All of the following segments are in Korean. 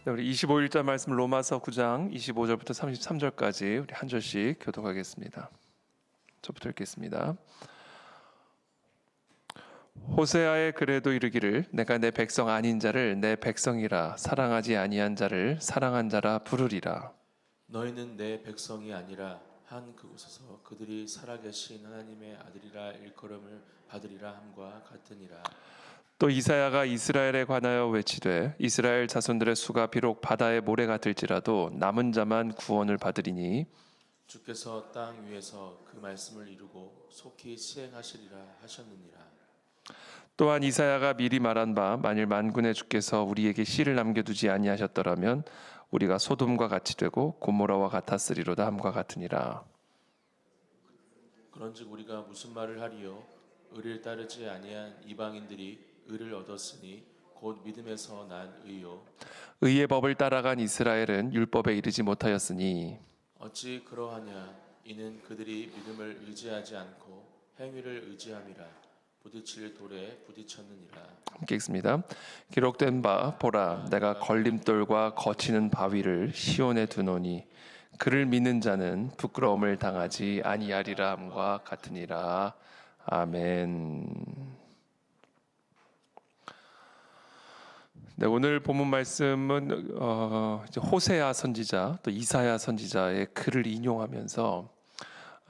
네, 우리 25일자 말씀 로마서 9장 25절부터 33절까지 우리 한 절씩 교독하겠습니다. 저부터 읽겠습니다. 호세아의 글에도 이르기를 내가 내 백성 아닌 자를 내 백성이라 사랑하지 아니한 자를 사랑한 자라 부르리라. 너희는 내 백성이 아니라 한 그곳에서 그들이 살아계신 하나님의 아들이라 일컬음을 받으리라 함과 같으니라. 또 이사야가 이스라엘에 관하여 외치되 이스라엘 자손들의 수가 비록 바다의 모래 같을지라도 남은 자만 구원을 받으리니 주께서 땅 위에서 그 말씀을 이루고 속히 시행하시리라 하셨느니라. 또한 이사야가 미리 말한 바 만일 만군의 주께서 우리에게 씨를 남겨두지 아니하셨더라면 우리가 소돔과 같이 되고 고모라와 같았으리로다 함과 같으니라. 그런즉 우리가 무슨 말을 하리요? 의를 따르지 아니한 이방인들이 의를 얻었으니 곧 믿음에서 난 의요. 의의 법을 따라간 이스라엘은 율법에 이르지 못하였으니 어찌 그러하냐? 이는 그들이 믿음을 의지하지 않고 행위를 의지함이라. 부딪힐 돌에 부딪혔느니라. 함께 읽습니다. 기록된 바 보라 내가 걸림돌과 거치는 바위를 시온에 두노니 그를 믿는 자는 부끄러움을 당하지 아니하리라 함과 같으니라. 아멘. 네, 오늘 본문 말씀은 호세아 선지자 또 이사야 선지자의 글을 인용하면서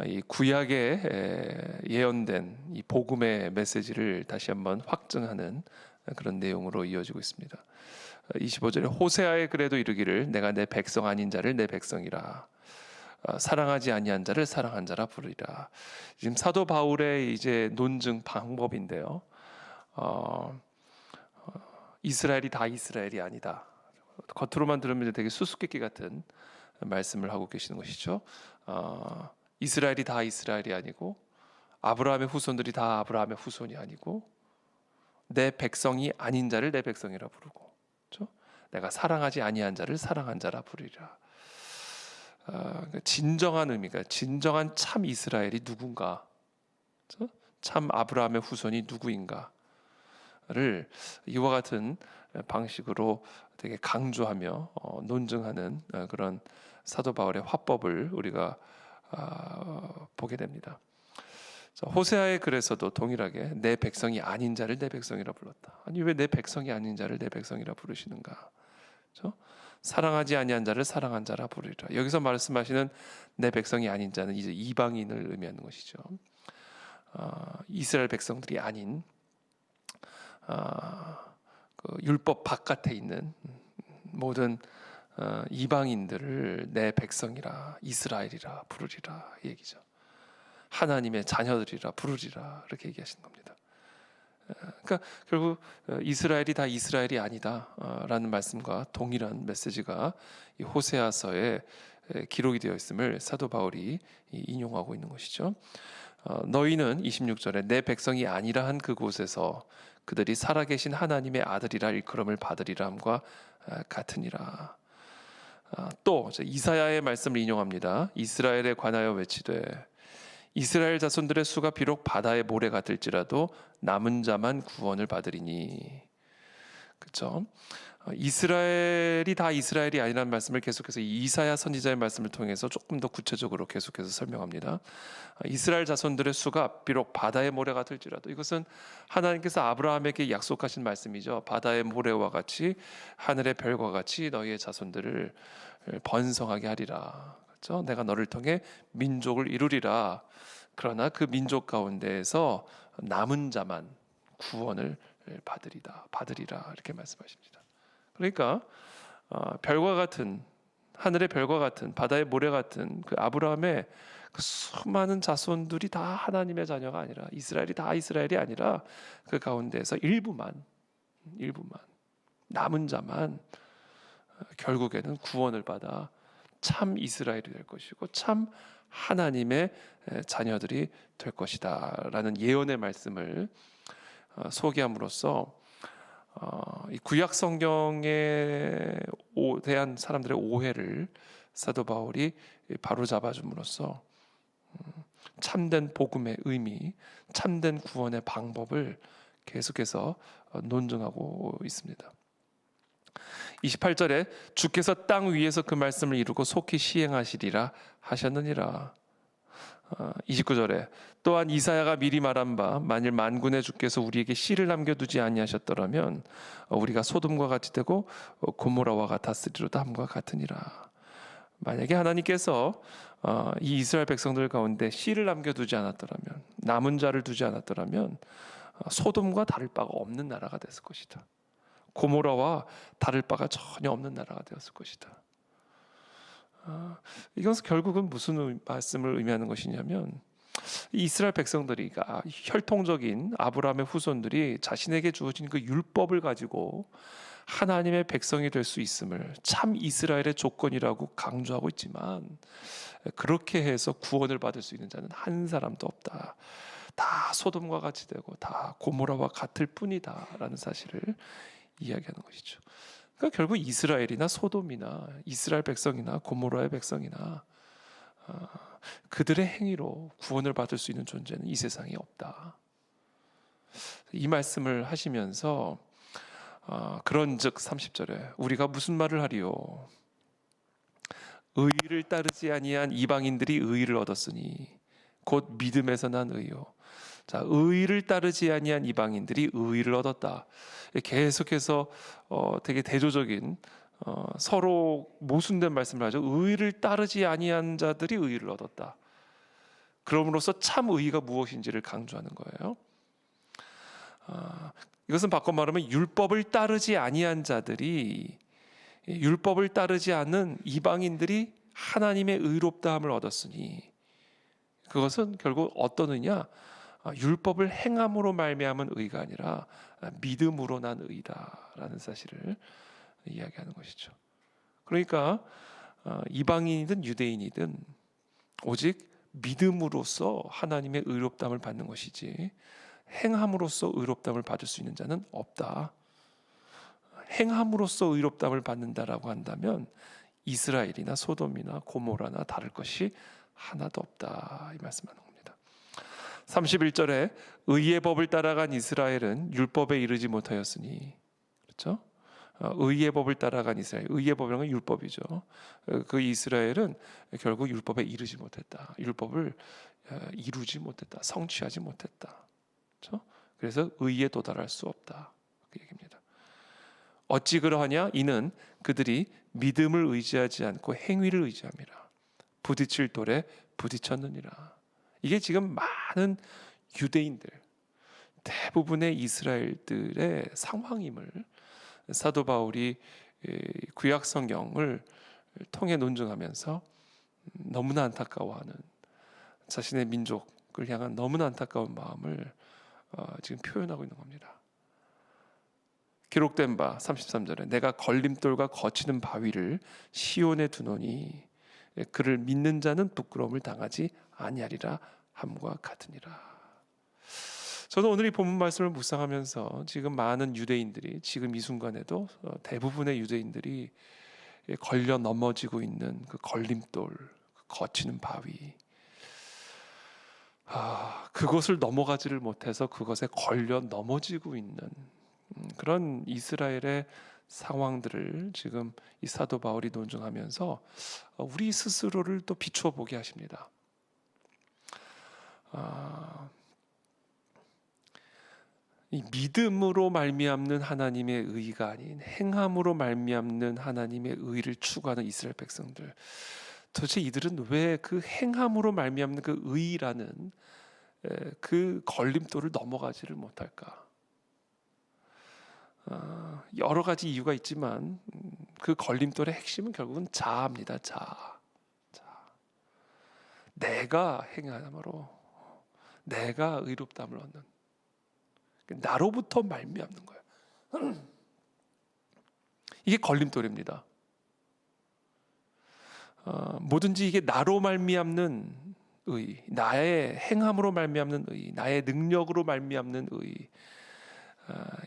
이 구약에 예언된 이 복음의 메시지를 다시 한번 확증하는 그런 내용으로 이어지고 있습니다. 25절에 호세아의 글에도 이르기를 내가 내 백성 아닌 자를 내 백성이라 사랑하지 아니한 자를 사랑한 자라 부르리라. 지금 사도 바울의 이제 논증 방법인데요. 이스라엘이 다 이스라엘이 아니다. 겉으로만 들으면 되게 수수께끼 같은 말씀을 하고 계시는 것이죠. 이스라엘이 다 이스라엘이 아니고 아브라함의 후손들이 다 아브라함의 후손이 아니고 내 백성이 아닌 자를 내 백성이라 부르고, 그렇죠? 내가 사랑하지 아니한 자를 사랑한 자라 부르리라. 진정한 의미가 진정한 참 이스라엘이 누군가, 그렇죠? 참 아브라함의 후손이 누구인가를 이와 같은 방식으로 되게 강조하며 논증하는 그런 사도 바울의 화법을 우리가 보게 됩니다. 호세아의 글에서도 동일하게 내 백성이 아닌 자를 내 백성이라 불렀다. 아니 왜 내 백성이 아닌 자를 내 백성이라 부르시는가? 그렇죠? 사랑하지 아니한 자를 사랑한 자라 부르리라. 여기서 말씀하시는 내 백성이 아닌 자는 이제 이방인을 의미하는 것이죠. 이스라엘 백성들이 아닌 그 율법 바깥에 있는 모든 이방인들을 내 백성이라 이스라엘이라 부르리라 이 얘기죠. 하나님의 자녀들이라 부르리라 이렇게 얘기하시는 겁니다. 그러니까 결국 이스라엘이 다 이스라엘이 아니다라는 말씀과 동일한 메시지가 이 호세아서에 기록이 되어 있음을 사도 바울이 인용하고 있는 것이죠. 너희는 26절에 내 백성이 아니라 한 그곳에서 그들이 살아계신 하나님의 아들이라 일컬음을 받으리라 함과 같으니라. 또 이사야의 말씀을 인용합니다. 이스라엘에 관하여 외치되 이스라엘 자손들의 수가 비록 바다의 모래 같을지라도 남은 자만 구원을 받으리니. 그렇죠? 이스라엘이 다 이스라엘이 아니라는 말씀을 계속해서 이사야 선지자의 말씀을 통해서 조금 더 구체적으로 계속해서 설명합니다. 이스라엘 자손들의 수가 비록 바다의 모래 같을지라도, 이것은 하나님께서 아브라함에게 약속하신 말씀이죠. 바다의 모래와 같이 하늘의 별과 같이 너희의 자손들을 번성하게 하리라. 그렇죠? 내가 너를 통해 민족을 이루리라. 그러나 그 민족 가운데에서 남은 자만 구원을 받으리라 이렇게 말씀하십니다. 그러니까 별과 같은, 하늘의 별과 같은, 바다의 모래 같은 그 아브라함의 그 수많은 자손들이 다 하나님의 자녀가 아니라, 이스라엘이 다 이스라엘이 아니라 그 가운데에서 일부만 남은 자만 결국에는 구원을 받아 참 이스라엘이 될 것이고 참 하나님의 자녀들이 될 것이다 라는 예언의 말씀을 소개함으로써 이 구약 성경에 대한 사람들의 오해를 사도 바울이 바로 잡아줌으로써 참된 복음의 의미, 참된 구원의 방법을 계속해서 논증하고 있습니다. 28절에 주께서 땅 위에서 그 말씀을 이루고 속히 시행하시리라 하셨느니라. 29절에 또한 이사야가 미리 말한 바 만일 만군의 주께서 우리에게 씨를 남겨두지 아니하셨더라면 우리가 소돔과 같이 되고 고모라와 같았으리로다 함과 같으니라. 만약에 하나님께서 이 이스라엘 백성들 가운데 씨를 남겨두지 않았더라면, 남은 자를 두지 않았더라면 소돔과 다를 바가 없는 나라가 됐을 것이다. 고모라와 다를 바가 전혀 없는 나라가 되었을 것이다. 이것은 결국은 무슨 말씀을 의미하는 것이냐면, 이스라엘 백성들이 혈통적인 아브라함의 후손들이 자신에게 주어진 그 율법을 가지고 하나님의 백성이 될 수 있음을 참 이스라엘의 조건이라고 강조하고 있지만, 그렇게 해서 구원을 받을 수 있는 자는 한 사람도 없다. 다 소돔과 같이 되고 다 고모라와 같을 뿐이다라는 사실을 이야기하는 것이죠. 그러니까 결국 이스라엘이나 소돔이나 이스라엘 백성이나 고모라의 백성이나 그들의 행위로 구원을 받을 수 있는 존재는 이 세상에 없다. 이 말씀을 하시면서 그런즉 30절에 우리가 무슨 말을 하리요? 의를 따르지 아니한 이방인들이 의를 얻었으니 곧 믿음에서 난 의요. 자, 의를 따르지 아니한 이방인들이 의를 얻었다. 계속해서 되게 대조적인 서로 모순된 말씀을 하죠. 의를 따르지 아니한 자들이 의를 얻었다. 그럼으로써 참 의가 무엇인지를 강조하는 거예요. 이것은 바꿔 말하면 율법을 따르지 아니한 자들이, 율법을 따르지 않는 이방인들이 하나님의 의롭다함을 얻었으니, 그것은 결국 어떤 의냐? 율법을 행함으로 말미암은 의가 아니라 믿음으로 난 의다라는 사실을 이야기하는 것이죠. 그러니까 이방인이든 유대인이든 오직 믿음으로써 하나님의 의롭다함을 받는 것이지 행함으로써 의롭다함을 받을 수 있는 자는 없다. 행함으로써 의롭다함을 받는다라고 한다면 이스라엘이나 소돔이나 고모라나 다를 것이 하나도 없다, 이 말씀하는 겁니다. 31절에 의의 법을 따라간 이스라엘은 율법에 이르지 못하였으니, 그렇죠? 의의 법을 따라간 이스라엘, 의의 법이라는 건 율법이죠. 그 이스라엘은 결국 율법에 이르지 못했다. 율법을 이루지 못했다. 성취하지 못했다. 그렇죠? 그래서 의에 도달할 수 없다. 그 얘기입니다. 어찌 그러하냐? 이는 그들이 믿음을 의지하지 않고 행위를 의지함이라. 부딪힐 돌에 부딪혔느니라. 이게 지금 많은 유대인들, 대부분의 이스라엘들의 상황임을 사도 바울이 구약 성경을 통해 논증하면서 너무나 안타까워하는, 자신의 민족을 향한 너무나 안타까운 마음을 지금 표현하고 있는 겁니다. 기록된 바 33절에 내가 걸림돌과 거치는 바위를 시온에 두노니 그를 믿는 자는 부끄러움을 당하지 아니하리라 함과 같으니라. 저는 오늘 이 본문 말씀을 묵상하면서 지금 많은 유대인들이, 지금 이 순간에도 대부분의 유대인들이 걸려 넘어지고 있는 그 걸림돌, 거치는 바위, 그것을 넘어가지를 못해서 그것에 걸려 넘어지고 있는 그런 이스라엘의 상황들을 지금 이 사도 바울이 논증하면서 우리 스스로를 또 비추어 보게 하십니다. 이 믿음으로 말미암는 하나님의 의가 아닌 행함으로 말미암는 하나님의 의를 추구하는 이스라엘 백성들, 도대체 이들은 왜 그 행함으로 말미암는 그 의라는 그 걸림돌을 넘어가지를 못할까? 여러 가지 이유가 있지만 그 걸림돌의 핵심은 결국은 자아입니다. 자아. 내가 행함으로 내가 의롭다함을 얻는, 나로부터 말미암는 거예요. 이게 걸림돌입니다. 뭐든지 이게 나로 말미암는 의, 나의 행함으로 말미암는 의, 나의 능력으로 말미암는 의,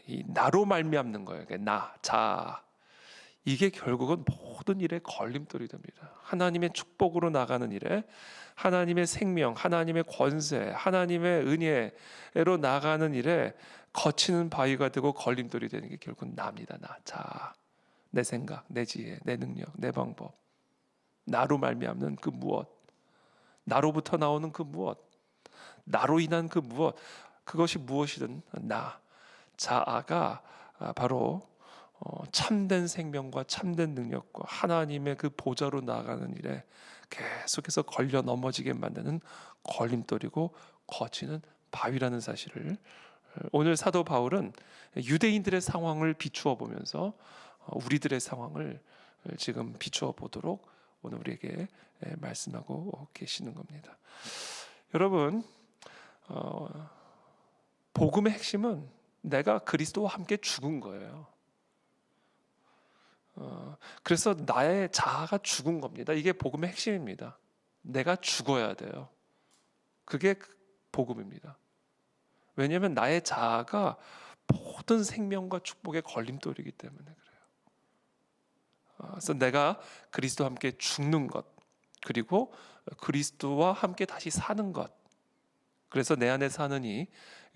이 나로 말미암는 거예요. 나, 자, 이게 결국은 모든 일의 걸림돌이 됩니다. 하나님의 축복으로 나가는 일에, 하나님의 생명, 하나님의 권세, 하나님의 은혜로 나가는 일에 거치는 바위가 되고 걸림돌이 되는 게 결국은 나입니다. 나, 자, 내 생각, 내 지혜, 내 능력, 내 방법, 나로 말미암는 그 무엇, 나로부터 나오는 그 무엇, 나로 인한 그 무엇, 그것이 무엇이든 나 자아가 바로 참된 생명과 참된 능력과 하나님의 그 보좌로 나아가는 일에 계속해서 걸려 넘어지게 만드는 걸림돌이고 거치는 바위라는 사실을 오늘 사도 바울은 유대인들의 상황을 비추어 보면서 우리들의 상황을 지금 비추어 보도록 오늘 우리에게 말씀하고 계시는 겁니다. 여러분, 복음의 핵심은 내가 그리스도와 함께 죽은 거예요. 그래서 나의 자아가 죽은 겁니다. 이게 복음의 핵심입니다. 내가 죽어야 돼요. 그게 복음입니다. 왜냐하면 나의 자아가 모든 생명과 축복의 걸림돌이기 때문에 그래요. 그래서 내가 그리스도와 함께 죽는 것, 그리고 그리스도와 함께 다시 사는 것. 그래서 내 안에 사느니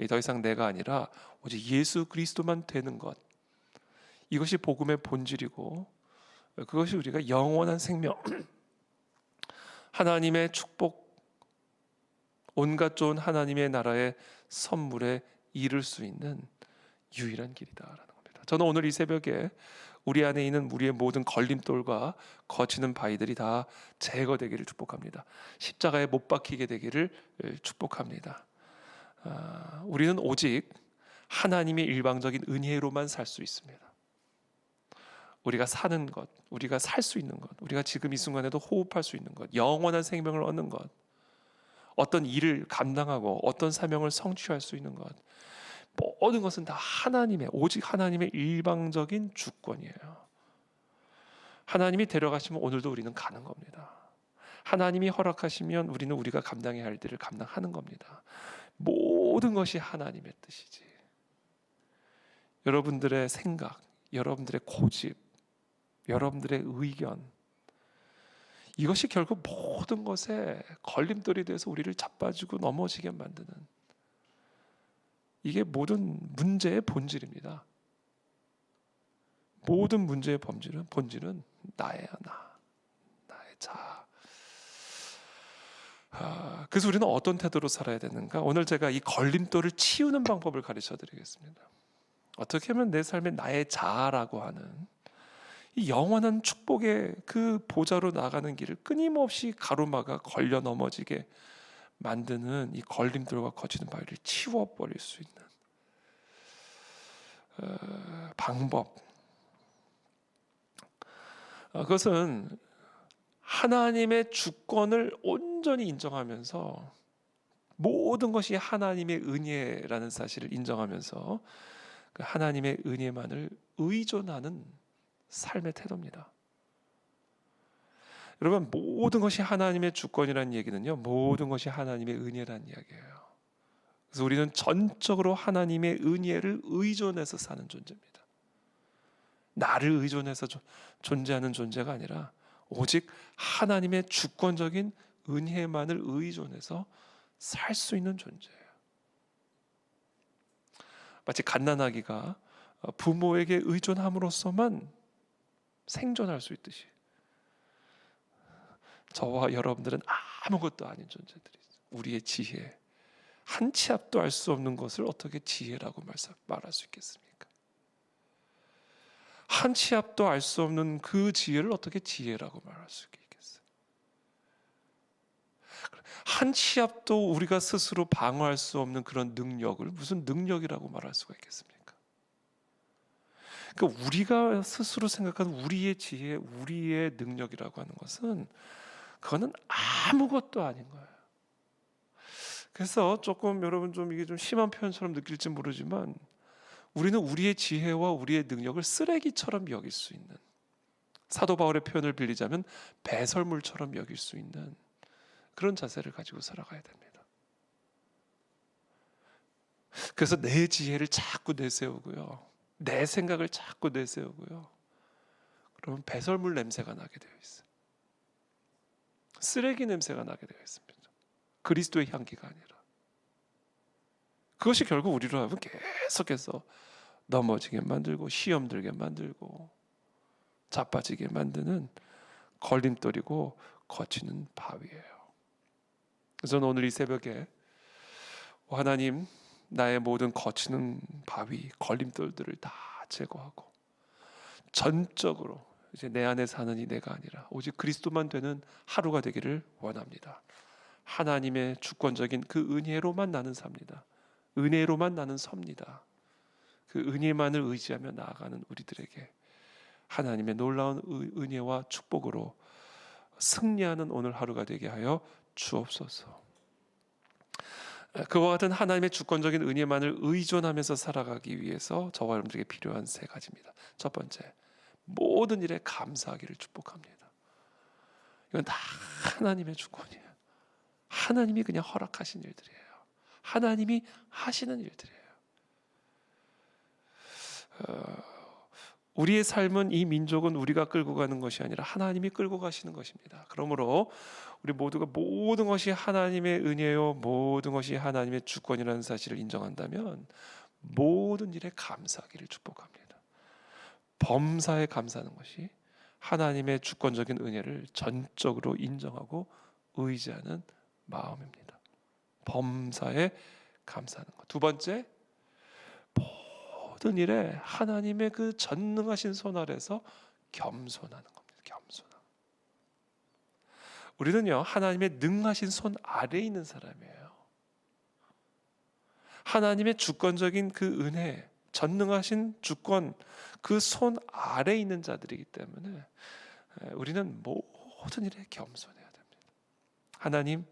더 이상 내가 아니라 오직 예수 그리스도만 되는 것. 이것이 복음의 본질이고 그것이 우리가 영원한 생명, 하나님의 축복, 온갖 좋은 하나님의 나라의 선물에 이를 수 있는 유일한 길이다라는 겁니다. 저는 오늘 이 새벽에 우리 안에 있는 우리의 모든 걸림돌과 거치는 바위들이 다 제거되기를 축복합니다. 십자가에 못 박히게 되기를 축복합니다. 우리는 오직 하나님의 일방적인 은혜로만 살 수 있습니다. 우리가 사는 것, 우리가 살 수 있는 것, 우리가 지금 이 순간에도 호흡할 수 있는 것, 영원한 생명을 얻는 것, 어떤 일을 감당하고 어떤 사명을 성취할 수 있는 것, 모든 것은 다 하나님의, 오직 하나님의 일방적인 주권이에요. 하나님이 데려가시면 오늘도 우리는 가는 겁니다. 하나님이 허락하시면 우리는 우리가 감당해야 할 일을 감당하는 겁니다. 모든 것이 하나님의 뜻이지. 여러분들의 생각, 여러분들의 고집, 여러분들의 의견, 이것이 결국 모든 것에 걸림돌이 돼서 우리를 자빠지고 넘어지게 만드는, 이게 모든 문제의 본질입니다. 모든 문제의 본질은 나예요. 나의 자아. 그래서 우리는 어떤 태도로 살아야 되는가? 오늘 제가 이 걸림돌을 치우는 방법을 가르쳐 드리겠습니다. 어떻게 하면 내 삶에 나의 자아라고 하는 이 영원한 축복의 그 보좌로 나가는 길을 끊임없이 가로막아 걸려 넘어지게 만드는 이 걸림돌과 거치는 바위를 치워버릴 수 있는 방법. 그것은 하나님의 주권을 온전히 인정하면서 모든 것이 하나님의 은혜라는 사실을 인정하면서 그 하나님의 은혜만을 의존하는 삶의 태도입니다. 여러분, 모든 것이 하나님의 주권이라는 얘기는요, 모든 것이 하나님의 은혜라는 이야기예요. 그래서 우리는 전적으로 하나님의 은혜를 의존해서 사는 존재입니다. 나를 의존해서 존재하는 존재가 아니라 오직 하나님의 주권적인 은혜만을 의존해서 살 수 있는 존재예요. 마치 갓난아기가 부모에게 의존함으로써만 생존할 수 있듯이 저와 여러분들은 아무것도 아닌 존재들이죠. 우리의 지혜, 한 치 앞도 알 수 없는 것을 어떻게 지혜라고 말할 수 있겠습니까? 한 치 앞도 알 수 없는 그 지혜를 어떻게 지혜라고 말할 수 있겠어요? 한 치 앞도 우리가 스스로 방어할 수 없는 그런 능력을 무슨 능력이라고 말할 수가 있겠습니까? 그러니까 우리가 스스로 생각하는 우리의 지혜, 우리의 능력이라고 하는 것은 그거는 아무것도 아닌 거예요. 그래서 조금 여러분 좀 이게 좀 심한 표현처럼 느낄지 모르지만 우리는 우리의 지혜와 우리의 능력을 쓰레기처럼 여길 수 있는, 사도 바울의 표현을 빌리자면 배설물처럼 여길 수 있는 그런 자세를 가지고 살아가야 됩니다. 그래서 내 지혜를 자꾸 내세우고요, 내 생각을 자꾸 내세우고요, 그러면 배설물 냄새가 나게 되어 있어요. 쓰레기 냄새가 나게 되어 있습니다. 그리스도의 향기가 아니라. 그것이 결국 우리로 하여금 계속해서 넘어지게 만들고 시험 들게 만들고 자빠지게 만드는 걸림돌이고 거치는 바위예요. 그래서 저는 오늘 이 새벽에 하나님, 나의 모든 거치는 바위, 걸림돌들을 다 제거하고 전적으로 이제 내 안에 사는 이 내가 아니라 오직 그리스도만 되는 하루가 되기를 원합니다. 하나님의 주권적인 그 은혜로만 나는 삽니다. 은혜로만 나는 섭니다. 그 은혜만을 의지하며 나아가는 우리들에게 하나님의 놀라운 은혜와 축복으로 승리하는 오늘 하루가 되게 하여 주옵소서. 그와 같은 하나님의 주권적인 은혜만을 의존하면서 살아가기 위해서 저와 여러분들에게 필요한 세 가지입니다. 첫 번째, 모든 일에 감사하기를 축복합니다. 이건 다 하나님의 주권이에요. 하나님이 그냥 허락하신 일들이에요. 하나님이 하시는 일들이에요. 우리의 삶은, 이 민족은 우리가 끌고 가는 것이 아니라 하나님이 끌고 가시는 것입니다. 그러므로 우리 모두가 모든 것이 하나님의 은혜요, 모든 것이 하나님의 주권이라는 사실을 인정한다면 모든 일에 감사하기를 축복합니다. 범사에 감사하는 것이 하나님의 주권적인 은혜를 전적으로 인정하고 의지하는 마음입니다. 범사에 감사하는 것. 두 번째, 모든 일에 하나님의 그 전능하신 손 아래서 겸손하는 겁니다. 겸손함. 우리는요, 하나님의 능하신 손 아래에 있는 사람이에요. 하나님의 주권적인 그 은혜, 전능하신 주권, 그 손 아래에 있는 자들이기 때문에 우리는 모든 일에 겸손해야 됩니다.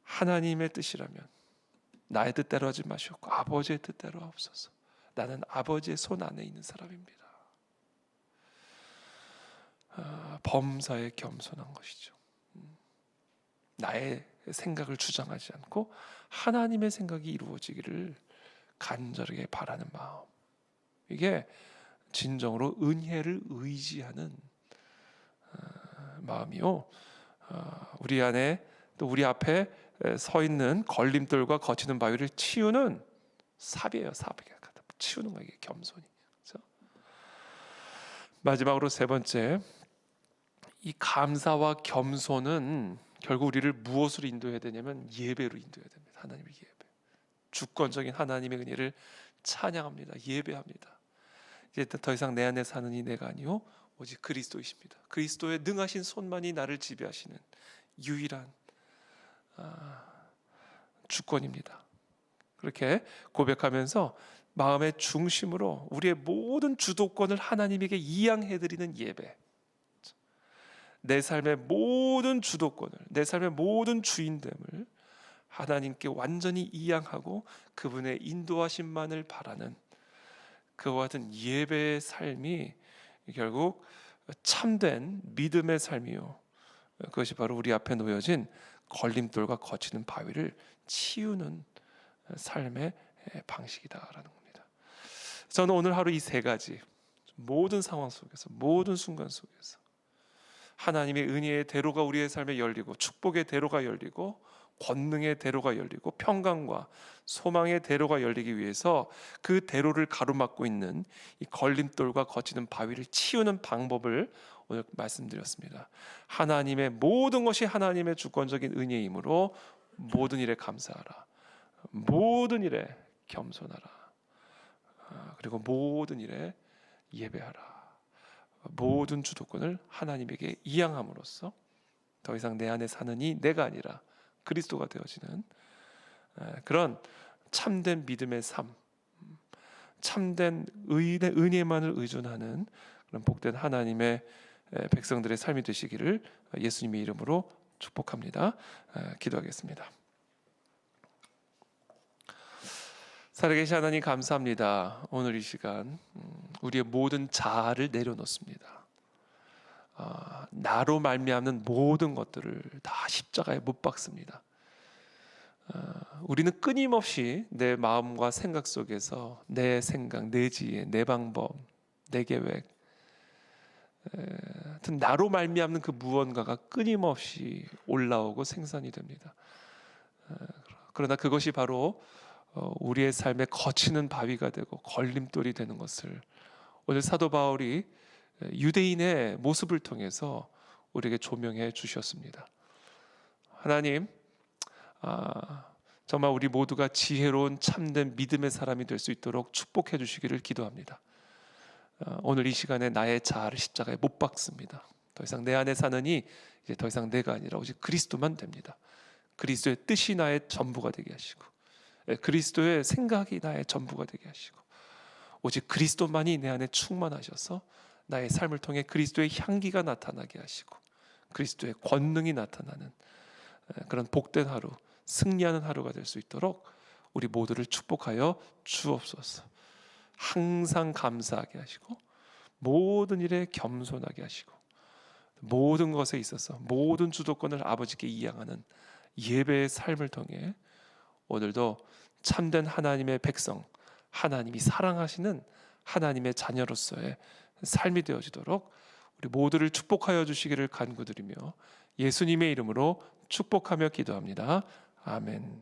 하나님의 뜻이라면 나의 뜻대로 하지 마시옵고 아버지의 뜻대로 하옵소서. 나는 아버지의 손 안에 있는 사람입니다. 범사에 겸손한 것이죠. 나의 생각을 주장하지 않고 하나님의 생각이 이루어지기를 간절하게 바라는 마음. 이게 진정으로 은혜를 의지하는 마음이요. 우리 안에 또 우리 앞에 서 있는 걸림돌과 거치는 바위를 치우는 삽이에요. 삽이에요. 치우는 거예요. 겸손이. 그렇죠? 마지막으로 세 번째, 이 감사와 겸손은 결국 우리를 무엇으로 인도해야 되냐면 예배로 인도해야 됩니다. 하나님의 예배. 주권적인 하나님의 은혜를 찬양합니다. 예배합니다. 이제 더 이상 내 안에 사는 이 내가 아니요 오직 그리스도이십니다. 그리스도의 능하신 손만이 나를 지배하시는 유일한 주권입니다. 그렇게 고백하면서 마음의 중심으로 우리의 모든 주도권을 하나님에게 이양해드리는 예배, 내 삶의 모든 주도권을, 내 삶의 모든 주인됨을 하나님께 완전히 이양하고 그분의 인도하심만을 바라는 그와 같은 예배의 삶이 결국 참된 믿음의 삶이요, 그것이 바로 우리 앞에 놓여진 걸림돌과 거치는 바위를 치우는 삶의 방식이다라는 겁니다. 저는 오늘 하루 이 세 가지, 모든 상황 속에서, 모든 순간 속에서 하나님의 은혜의 대로가 우리의 삶에 열리고, 축복의 대로가 열리고, 권능의 대로가 열리고, 평강과 소망의 대로가 열리기 위해서 그 대로를 가로막고 있는 이 걸림돌과 거치는 바위를 치우는 방법을 오늘 말씀드렸습니다. 하나님의 모든 것이 하나님의 주권적인 은혜이므로 모든 일에 감사하라, 모든 일에 겸손하라, 그리고 모든 일에 예배하라. 모든 주도권을 하나님에게 이양함으로써 더 이상 내 안에 사는 이 내가 아니라 그리스도가 되어지는 그런 참된 믿음의 삶, 참된 은혜만을 의존하는 그런 복된 하나님의 백성들의 삶이 되시기를 예수님의 이름으로 축복합니다. 기도하겠습니다. 살아계신 하나님 감사합니다. 오늘 이 시간 우리의 모든 자아를 내려놓습니다. 나로 말미암는 모든 것들을 다 십자가에 못 박습니다. 우리는 끊임없이 내 마음과 생각 속에서 내 생각, 내 지혜, 내 방법, 내 계획, 하여튼 나로 말미암는 그 무언가가 끊임없이 올라오고 생산이 됩니다. 그러나 그것이 바로 우리의 삶에 거치는 바위가 되고 걸림돌이 되는 것을 오늘 사도 바울이 유대인의 모습을 통해서 우리에게 조명해 주셨습니다. 하나님, 정말 우리 모두가 지혜로운 참된 믿음의 사람이 될 수 있도록 축복해 주시기를 기도합니다. 오늘 이 시간에 나의 자아를 십자가에 못 박습니다. 더 이상 내 안에 사느니 이제 더 이상 내가 아니라 오직 그리스도만 됩니다. 그리스도의 뜻이 나의 전부가 되게 하시고, 그리스도의 생각이 나의 전부가 되게 하시고, 오직 그리스도만이 내 안에 충만하셔서 나의 삶을 통해 그리스도의 향기가 나타나게 하시고 그리스도의 권능이 나타나는 그런 복된 하루, 승리하는 하루가 될 수 있도록 우리 모두를 축복하여 주옵소서. 항상 감사하게 하시고 모든 일에 겸손하게 하시고 모든 것에 있어서 모든 주도권을 아버지께 이양하는 예배의 삶을 통해 오늘도 참된 하나님의 백성, 하나님이 사랑하시는 하나님의 자녀로서의 삶이 되어지도록 우리 모두를 축복하여 주시기를 간구드리며 예수님의 이름으로 축복하며 기도합니다. 아멘.